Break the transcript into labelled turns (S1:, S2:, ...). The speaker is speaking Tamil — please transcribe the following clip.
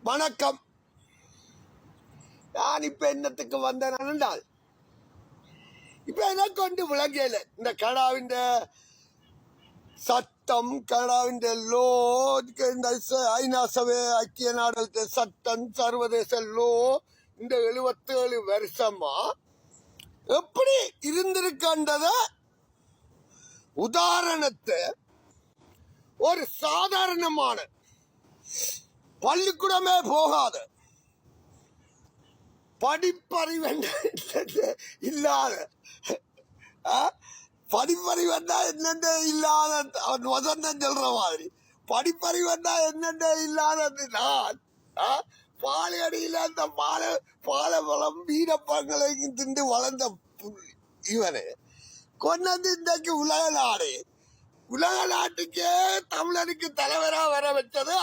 S1: வணக்கம். நான் இப்ப என்னத்துக்கு வந்தேன்? இப்ப எனக்கு கொண்டு விளங்கல இந்த கனடாவின் சட்டம், கனடாவின் லோ, இந்த ஐநா சபை, ஐக்கிய நாடுகள் சட்டம், சர்வதேச லோ, இந்த 77 வருஷமா எப்படி இருந்திருக்கின்றத உதாரணத்தை ஒரு சாதாரணமான பள்ளிக்கூடமே போகாத படிப்பறிவு இல்லாத படிப்பறிவு என்னென்ன இல்லாத அவன் வசந்தம் சொல்ற மாதிரி படிப்பறிவு என்னென்ன இல்லாதது நான் பாலையடியில அந்த பாலவளம் வீரப்பங்களை திண்டு வளர்ந்த இவனு கொண்டு இன்றைக்கு உலக நாட்டுக்கே தமிழனுக்கு தலைவரா வர வச்சது